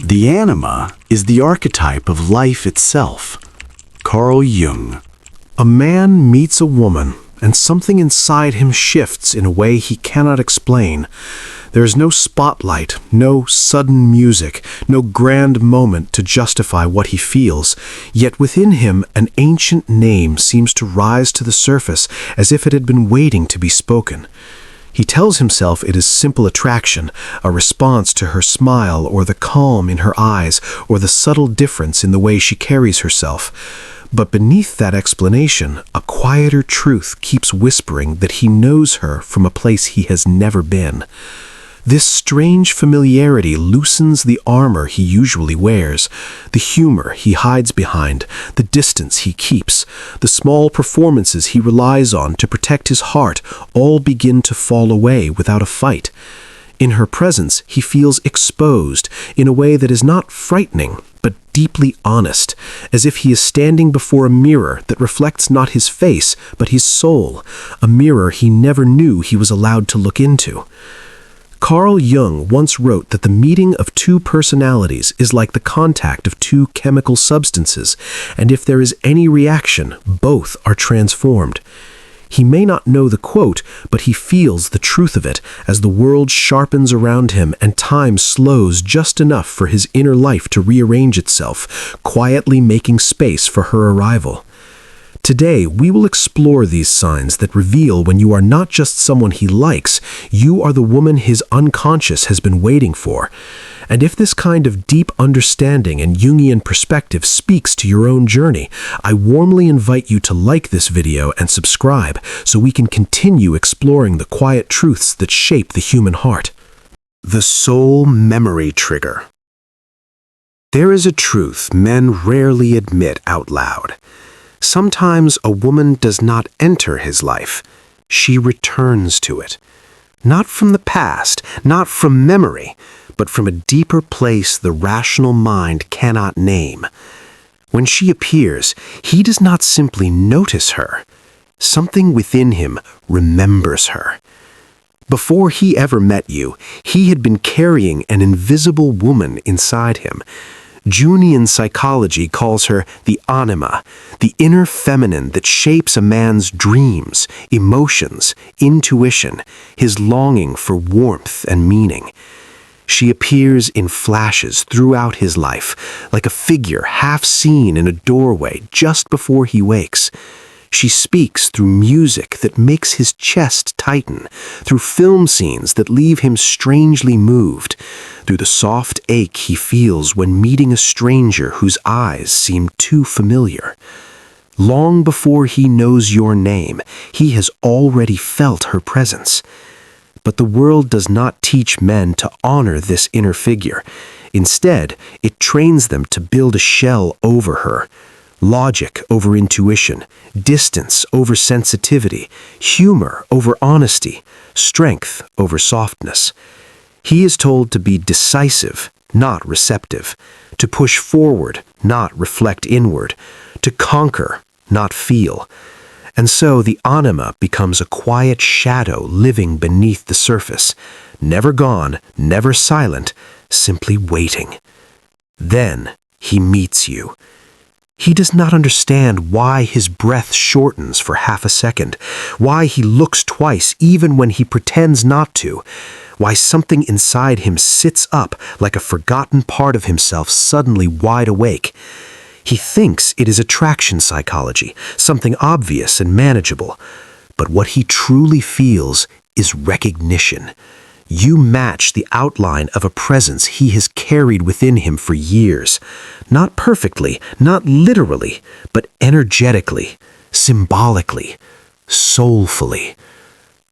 The anima is the archetype of life itself. Carl Jung. A man meets a woman, and something inside him shifts in a way he cannot explain. There is no spotlight, no sudden music, no grand moment to justify what he feels, yet within him an ancient name seems to rise to the surface as if it had been waiting to be spoken. He tells himself it is simple attraction, a response to her smile or the calm in her eyes or the subtle difference in the way she carries herself. But beneath that explanation, a quieter truth keeps whispering that he knows her from a place he has never been. This strange familiarity loosens the armor he usually wears, the humor he hides behind, the distance he keeps, the small performances he relies on to protect his heart all begin to fall away without a fight. In her presence, he feels exposed in a way that is not frightening, but deeply honest, as if he is standing before a mirror that reflects not his face, but his soul, a mirror he never knew he was allowed to look into. Carl Jung once wrote that the meeting of two personalities is like the contact of two chemical substances, and if there is any reaction, both are transformed. He may not know the quote, but he feels the truth of it as the world sharpens around him and time slows just enough for his inner life to rearrange itself, quietly making space for her arrival. Today, we will explore these signs that reveal when you are not just someone he likes, you are the woman his unconscious has been waiting for. And if this kind of deep understanding and Jungian perspective speaks to your own journey, I warmly invite you to like this video and subscribe so we can continue exploring the quiet truths that shape the human heart. The soul memory trigger. There is a truth men rarely admit out loud. Sometimes a woman does not enter his life. She returns to it. Not from the past, not from memory, but from a deeper place the rational mind cannot name. When she appears, he does not simply notice her. Something within him remembers her. Before he ever met you, he had been carrying an invisible woman inside him. Jungian psychology calls her the Anima, the inner feminine that shapes a man's dreams, emotions, intuition, his longing for warmth and meaning. She appears in flashes throughout his life, like a figure half seen in a doorway just before he wakes. She speaks through music that makes his chest tighten, through film scenes that leave him strangely moved, through the soft ache he feels when meeting a stranger whose eyes seem too familiar. Long before he knows your name, he has already felt her presence. But the world does not teach men to honor this inner figure. Instead, it trains them to build a shell over her. Logic over intuition, distance over sensitivity, humor over honesty, strength over softness. He is told to be decisive, not receptive, to push forward, not reflect inward, to conquer, not feel. And so the anima becomes a quiet shadow living beneath the surface, never gone, never silent, simply waiting. Then he meets you. He does not understand why his breath shortens for half a second, why he looks twice even when he pretends not to, why something inside him sits up like a forgotten part of himself suddenly wide awake. He thinks it is attraction psychology, something obvious and manageable, but what he truly feels is recognition. You match the outline of a presence he has carried within him for years. Not perfectly, not literally, but energetically, symbolically, soulfully.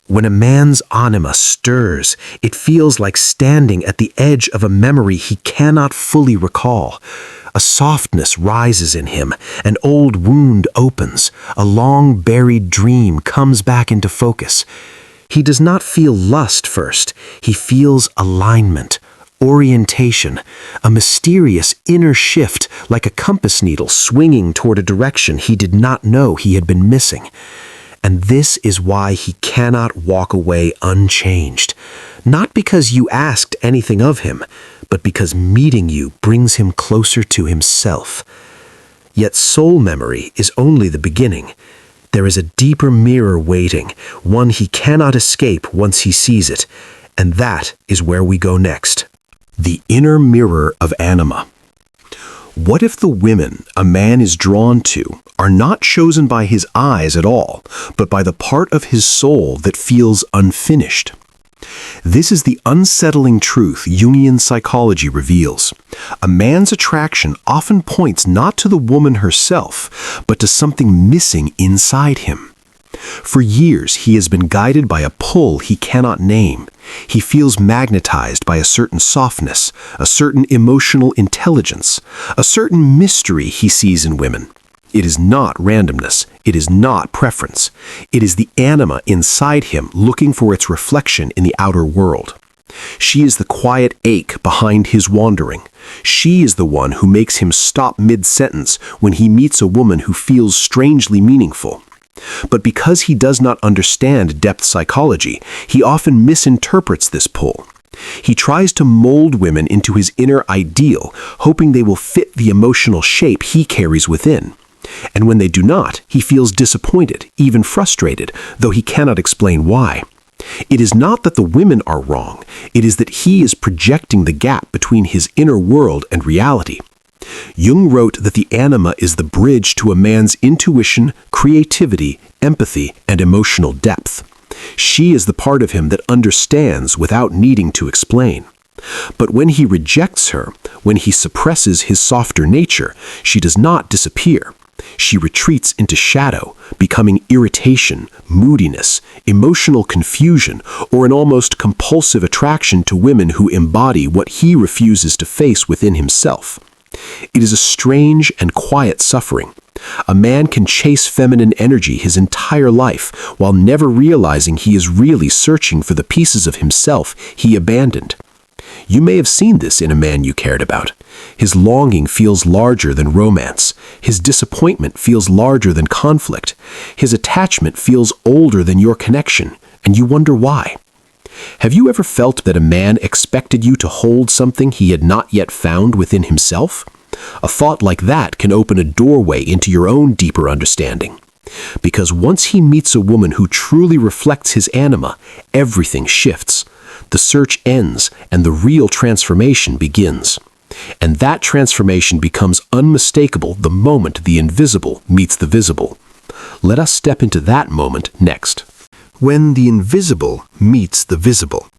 When a man's anima stirs, it feels like standing at the edge of a memory he cannot fully recall. A softness rises in him, an old wound opens, a long-buried dream comes back into focus. He does not feel lust first, he feels alignment, orientation, a mysterious inner shift like a compass needle swinging toward a direction he did not know he had been missing. And this is why he cannot walk away unchanged. Not because you asked anything of him, but because meeting you brings him closer to himself. Yet soul memory is only the beginning. There is a deeper mirror waiting, one he cannot escape once he sees it, and that is where we go next. The inner mirror of Anima. What if the women a man is drawn to are not chosen by his eyes at all, but by the part of his soul that feels unfinished? This is the unsettling truth Jungian psychology reveals. A man's attraction often points not to the woman herself, but to something missing inside him. For years, he has been guided by a pull he cannot name. He feels magnetized by a certain softness, a certain emotional intelligence, a certain mystery he sees in women. It is not randomness. It is not preference. It is the anima inside him looking for its reflection in the outer world. She is the quiet ache behind his wandering. She is the one who makes him stop mid-sentence when he meets a woman who feels strangely meaningful. But because he does not understand depth psychology, he often misinterprets this pull. He tries to mold women into his inner ideal, hoping they will fit the emotional shape he carries within. And when they do not, he feels disappointed, even frustrated, though he cannot explain why. It is not that the women are wrong, it is that he is projecting the gap between his inner world and reality. Jung wrote that the anima is the bridge to a man's intuition, creativity, empathy, and emotional depth. She is the part of him that understands without needing to explain. But when he rejects her, when he suppresses his softer nature, she does not disappear. She retreats into shadow, becoming irritation, moodiness, emotional confusion, or an almost compulsive attraction to women who embody what he refuses to face within himself. It is a strange and quiet suffering. A man can chase feminine energy his entire life while never realizing he is really searching for the pieces of himself he abandoned. You may have seen this in a man you cared about. His longing feels larger than romance. His disappointment feels larger than conflict. His attachment feels older than your connection, and you wonder why. Have you ever felt that a man expected you to hold something he had not yet found within himself? A thought like that can open a doorway into your own deeper understanding. Because once he meets a woman who truly reflects his anima, everything shifts. The search ends, and the real transformation begins. And that transformation becomes unmistakable the moment the invisible meets the visible. Let us step into that moment next. When the invisible meets the visible.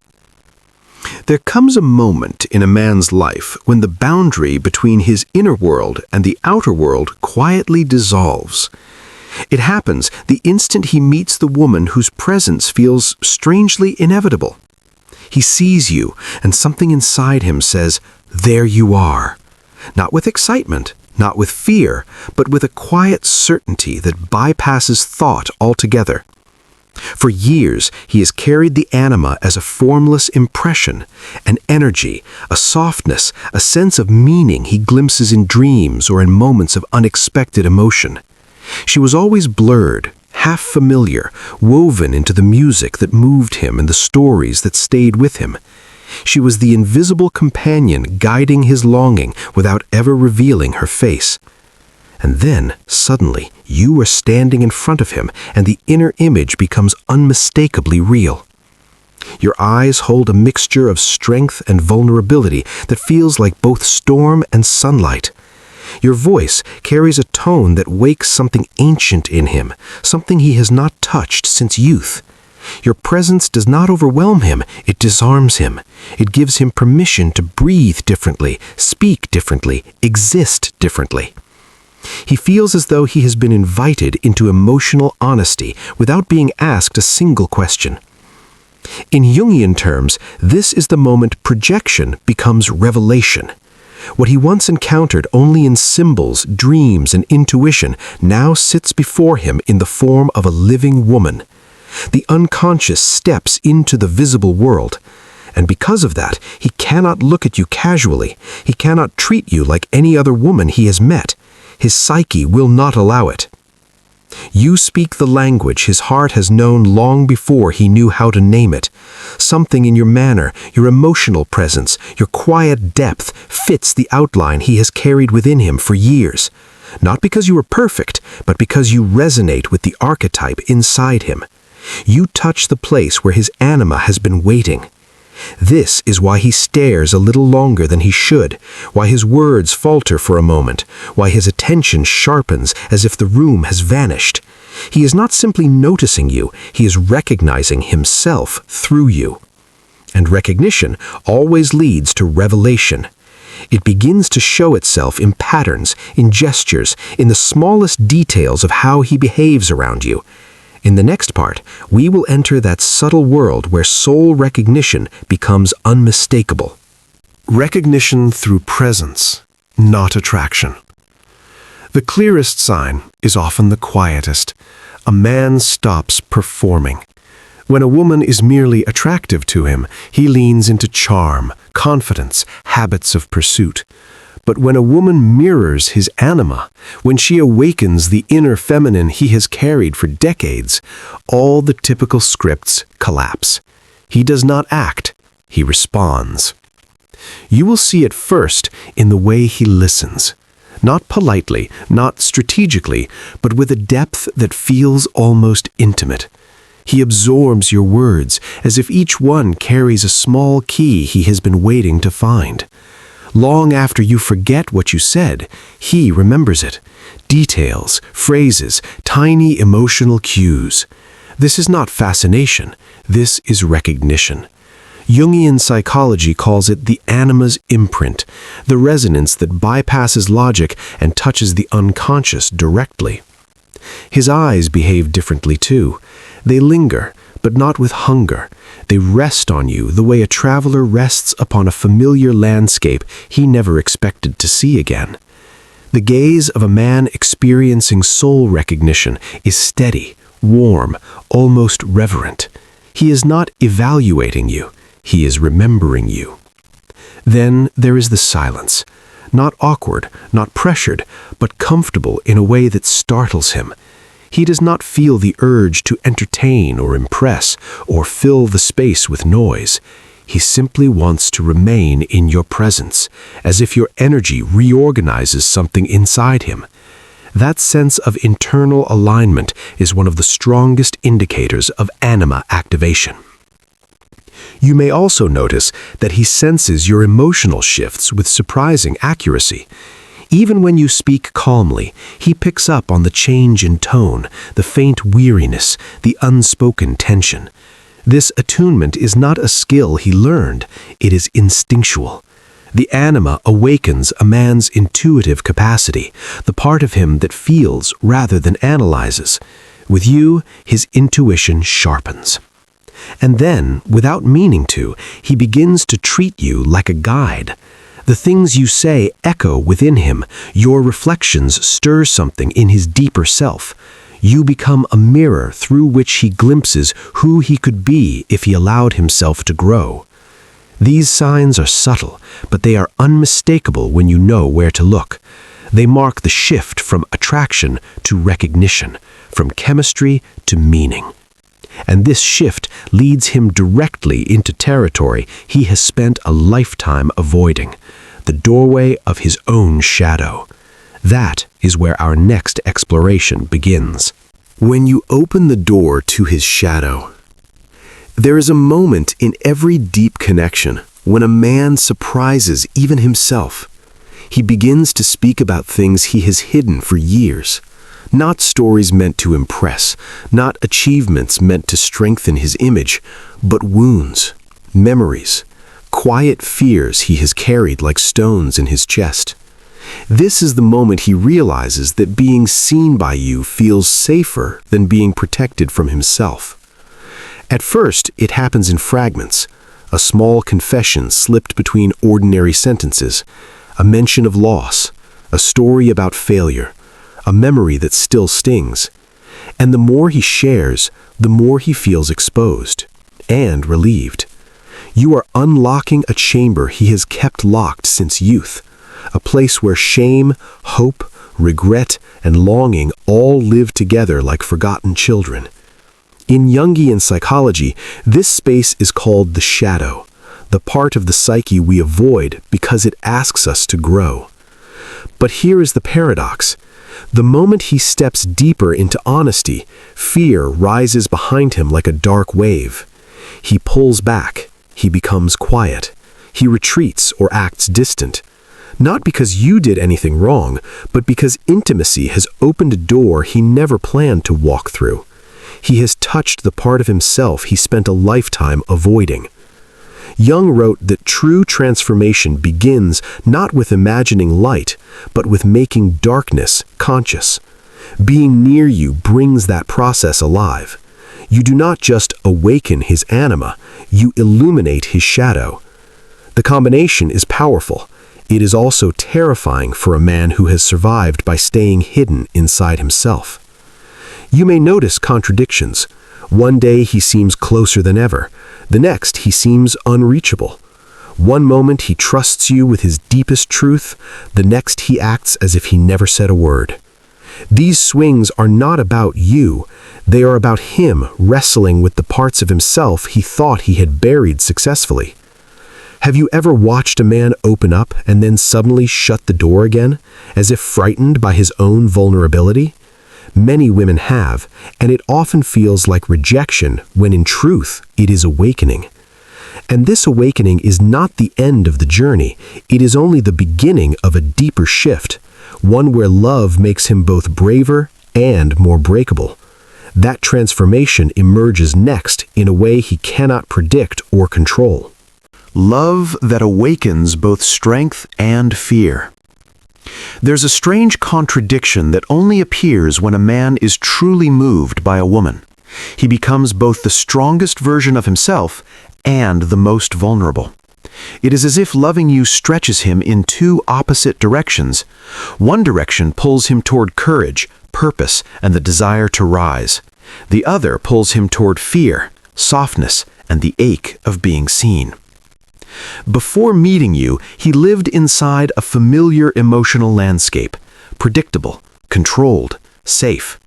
There comes a moment in a man's life when the boundary between his inner world and the outer world quietly dissolves. It happens the instant he meets the woman whose presence feels strangely inevitable. He sees you, and something inside him says, "There you are." Not with excitement, not with fear, but with a quiet certainty that bypasses thought altogether. For years, he has carried the anima as a formless impression, an energy, a softness, a sense of meaning he glimpses in dreams or in moments of unexpected emotion. She was always blurred, half familiar, woven into the music that moved him and the stories that stayed with him. She was the invisible companion guiding his longing without ever revealing her face. And then, suddenly, you are standing in front of him, and the inner image becomes unmistakably real. Your eyes hold a mixture of strength and vulnerability that feels like both storm and sunlight. Your voice carries a tone that wakes something ancient in him, something he has not touched since youth. Your presence does not overwhelm him, it disarms him. It gives him permission to breathe differently, speak differently, exist differently. He feels as though he has been invited into emotional honesty without being asked a single question. In Jungian terms, this is the moment projection becomes revelation. What he once encountered only in symbols, dreams, and intuition now sits before him in the form of a living woman. The unconscious steps into the visible world, and because of that, he cannot look at you casually. He cannot treat you like any other woman he has met. His psyche will not allow it. You speak the language his heart has known long before he knew how to name it. Something in your manner, your emotional presence, your quiet depth fits the outline he has carried within him for years. Not because you are perfect, but because you resonate with the archetype inside him. You touch the place where his anima has been waiting. This is why he stares a little longer than he should, why his words falter for a moment, why his attention sharpens as if the room has vanished. He is not simply noticing you, he is recognizing himself through you. And recognition always leads to revelation. It begins to show itself in patterns, in gestures, in the smallest details of how he behaves around you. In the next part, we will enter that subtle world where soul recognition becomes unmistakable. Recognition through presence, not attraction. The clearest sign is often the quietest. A man stops performing. When a woman is merely attractive to him, he leans into charm, confidence, habits of pursuit. But when a woman mirrors his anima, when she awakens the inner feminine he has carried for decades, all the typical scripts collapse. He does not act, he responds. You will see it first in the way he listens. Not politely, not strategically, but with a depth that feels almost intimate. He absorbs your words as if each one carries a small key he has been waiting to find. Long after you forget what you said, he remembers it. Details, phrases, tiny emotional cues. This is not fascination, this is recognition. Jungian psychology calls it the anima's imprint, the resonance that bypasses logic and touches the unconscious directly. His eyes behave differently too. They linger, but not with hunger. They rest on you the way a traveler rests upon a familiar landscape he never expected to see again. The gaze of a man experiencing soul recognition is steady, warm, almost reverent. He is not evaluating you, he is remembering you. Then there is the silence. Not awkward, not pressured, but comfortable in a way that startles him. He does not feel the urge to entertain or impress or fill the space with noise. He simply wants to remain in your presence, as if your energy reorganizes something inside him. That sense of internal alignment is one of the strongest indicators of anima activation. You may also notice that he senses your emotional shifts with surprising accuracy. Even when you speak calmly, he picks up on the change in tone, the faint weariness, the unspoken tension. This attunement is not a skill he learned, it is instinctual. The anima awakens a man's intuitive capacity, the part of him that feels rather than analyzes. With you, his intuition sharpens. And then, without meaning to, he begins to treat you like a guide. The things you say echo within him. Your reflections stir something in his deeper self. You become a mirror through which he glimpses who he could be if he allowed himself to grow. These signs are subtle, but they are unmistakable when you know where to look. They mark the shift from attraction to recognition, from chemistry to meaning. And this shift leads him directly into territory he has spent a lifetime avoiding, the doorway of his own shadow. That is where our next exploration begins. When you open the door to his shadow, there is a moment in every deep connection when a man surprises even himself. He begins to speak about things he has hidden for years. Not stories meant to impress, not achievements meant to strengthen his image, but wounds, memories, quiet fears he has carried like stones in his chest. This is the moment he realizes that being seen by you feels safer than being protected from himself. At first, it happens in fragments, a small confession slipped between ordinary sentences, a mention of loss, a story about failure, a memory that still stings. And the more he shares, the more he feels exposed and relieved. You are unlocking a chamber he has kept locked since youth, a place where shame, hope, regret, and longing all live together like forgotten children. In Jungian psychology, this space is called the shadow, the part of the psyche we avoid because it asks us to grow. But here is the paradox. The moment he steps deeper into honesty, fear rises behind him like a dark wave. He pulls back. He becomes quiet. He retreats or acts distant. Not because you did anything wrong, but because intimacy has opened a door he never planned to walk through. He has touched the part of himself he spent a lifetime avoiding. Jung wrote that true transformation begins not with imagining light, but with making darkness conscious. Being near you brings that process alive. You do not just awaken his anima, you illuminate his shadow. The combination is powerful. It is also terrifying for a man who has survived by staying hidden inside himself. You may notice contradictions. One day he seems closer than ever. The next he seems unreachable. One moment he trusts you with his deepest truth. The next he acts as if he never said a word. These swings are not about you. They are about him wrestling with the parts of himself he thought he had buried successfully. Have you ever watched a man open up and then suddenly shut the door again, as if frightened by his own vulnerability? Many women have, and it often feels like rejection when in truth it is awakening. And this awakening is not the end of the journey, it is only the beginning of a deeper shift, one where love makes him both braver and more breakable. That transformation emerges next in a way he cannot predict or control. Love that awakens both strength and fear. There's a strange contradiction that only appears when a man is truly moved by a woman. He becomes both the strongest version of himself and the most vulnerable. It is as if loving you stretches him in two opposite directions. One direction pulls him toward courage, purpose, and the desire to rise. The other pulls him toward fear, softness, and the ache of being seen. Before meeting you, he lived inside a familiar emotional landscape, predictable, controlled, safe.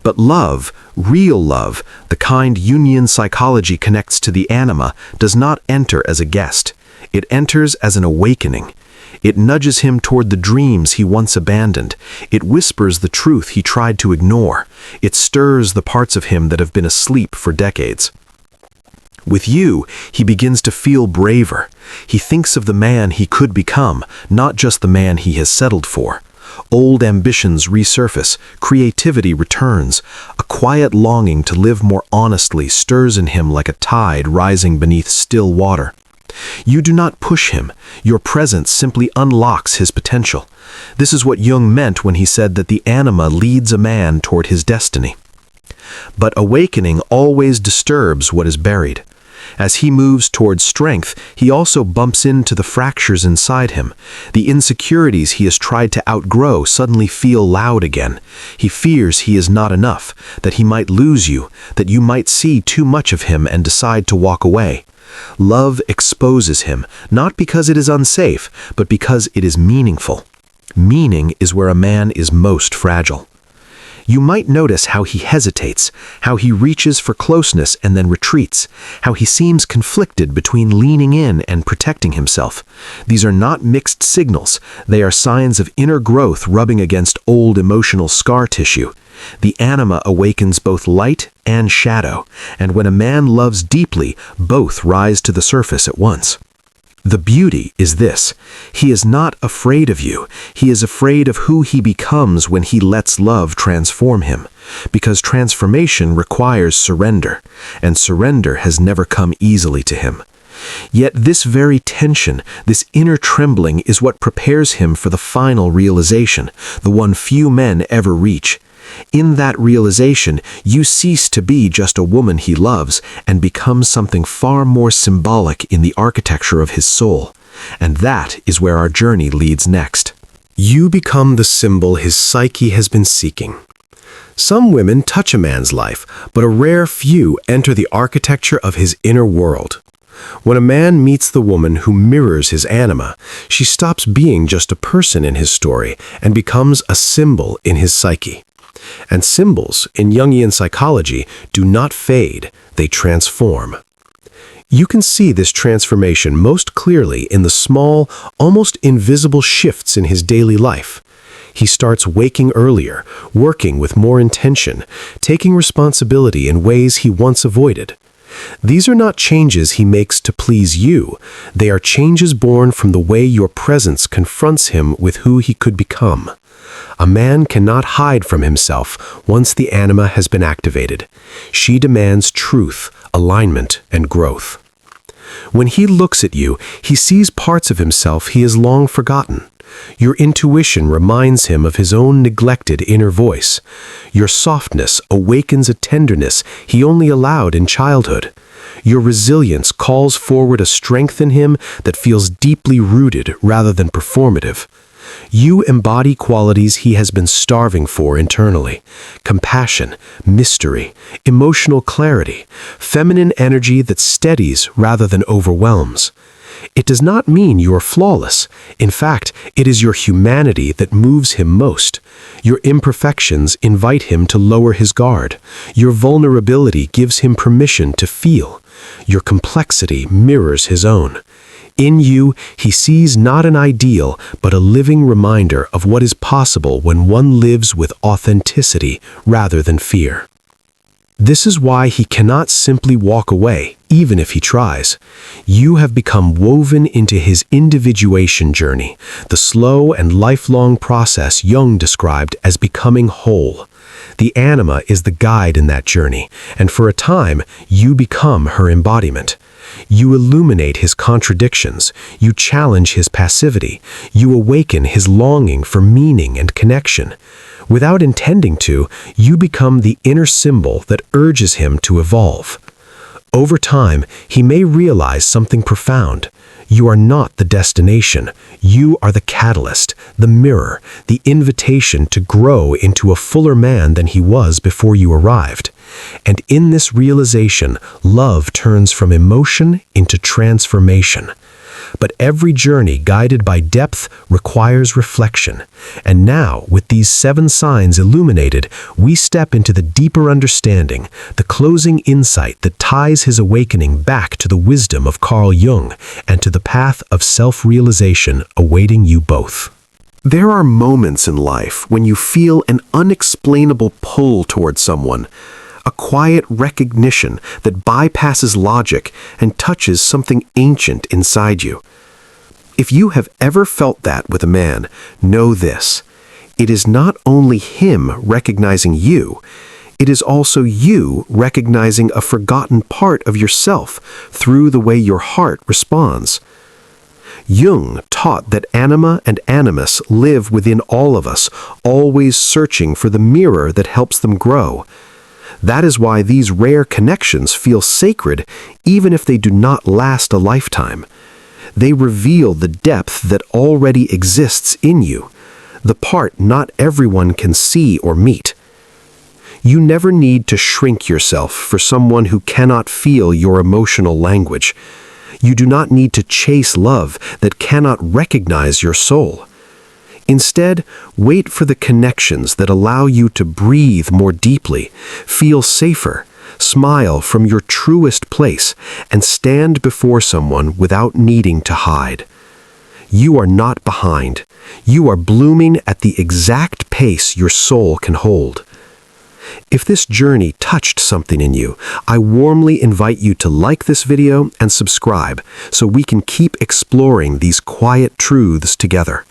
But love, real love, the kind Jungian psychology connects to the anima, does not enter as a guest. It enters as an awakening. It nudges him toward the dreams he once abandoned. It whispers the truth he tried to ignore. It stirs the parts of him that have been asleep for decades. With you, he begins to feel braver. He thinks of the man he could become, not just the man he has settled for. Old ambitions resurface, creativity returns. A quiet longing to live more honestly stirs in him like a tide rising beneath still water. You do not push him. Your presence simply unlocks his potential. This is what Jung meant when he said that the anima leads a man toward his destiny. But awakening always disturbs what is buried. As he moves towards strength, he also bumps into the fractures inside him. The insecurities he has tried to outgrow suddenly feel loud again. He fears he is not enough, that he might lose you, that you might see too much of him and decide to walk away. Love exposes him, not because it is unsafe, but because it is meaningful. Meaning is where a man is most fragile. You might notice how he hesitates, how he reaches for closeness and then retreats, how he seems conflicted between leaning in and protecting himself. These are not mixed signals. They are signs of inner growth rubbing against old emotional scar tissue. The anima awakens both light and shadow, and when a man loves deeply, both rise to the surface at once. The beauty is this: he is not afraid of you. He is afraid of who he becomes when he lets love transform him. Because transformation requires surrender, and surrender has never come easily to him. Yet this very tension, this inner trembling, is what prepares him for the final realization, the one few men ever reach. In that realization, you cease to be just a woman he loves and become something far more symbolic in the architecture of his soul. And that is where our journey leads next. You become the symbol his psyche has been seeking. Some women touch a man's life, but a rare few enter the architecture of his inner world. When a man meets the woman who mirrors his anima, she stops being just a person in his story and becomes a symbol in his psyche. And symbols, in Jungian psychology, do not fade, they transform. You can see this transformation most clearly in the small, almost invisible shifts in his daily life. He starts waking earlier, working with more intention, taking responsibility in ways he once avoided. These are not changes he makes to please you. They are changes born from the way your presence confronts him with who he could become. A man cannot hide from himself once the anima has been activated. She demands truth, alignment, and growth. When he looks at you, he sees parts of himself he has long forgotten. Your intuition reminds him of his own neglected inner voice. Your softness awakens a tenderness he only allowed in childhood. Your resilience calls forward a strength in him that feels deeply rooted rather than performative. You embody qualities he has been starving for internally: compassion, mystery, emotional clarity, feminine energy that steadies rather than overwhelms. It does not mean you are flawless. In fact, it is your humanity that moves him most. Your imperfections invite him to lower his guard. Your vulnerability gives him permission to feel. Your complexity mirrors his own. In you, he sees not an ideal, but a living reminder of what is possible when one lives with authenticity rather than fear. This is why he cannot simply walk away, even if he tries. You have become woven into his individuation journey, the slow and lifelong process Jung described as becoming whole. The anima is the guide in that journey, and for a time, you become her embodiment. You illuminate his contradictions, you challenge his passivity, you awaken his longing for meaning and connection. Without intending to, you become the inner symbol that urges him to evolve. Over time, he may realize something profound. You are not the destination. You are the catalyst, the mirror, the invitation to grow into a fuller man than he was before you arrived. And in this realization, love turns from emotion into transformation. But every journey guided by depth requires reflection. And now, with these 7 signs illuminated, we step into the deeper understanding, the closing insight that ties his awakening back to the wisdom of Carl Jung and to the path of self-realization awaiting you both. There are moments in life when you feel an unexplainable pull toward someone, a quiet recognition that bypasses logic and touches something ancient inside you. If you have ever felt that with a man, know this: it is not only him recognizing you, it is also you recognizing a forgotten part of yourself through the way your heart responds. Jung taught that anima and animus live within all of us, always searching for the mirror that helps them grow. That is why these rare connections feel sacred, even if they do not last a lifetime. They reveal the depth that already exists in you, the part not everyone can see or meet. You never need to shrink yourself for someone who cannot feel your emotional language. You do not need to chase love that cannot recognize your soul. Instead, wait for the connections that allow you to breathe more deeply, feel safer, smile from your truest place, and stand before someone without needing to hide. You are not behind. You are blooming at the exact pace your soul can hold. If this journey touched something in you, I warmly invite you to like this video and subscribe so we can keep exploring these quiet truths together.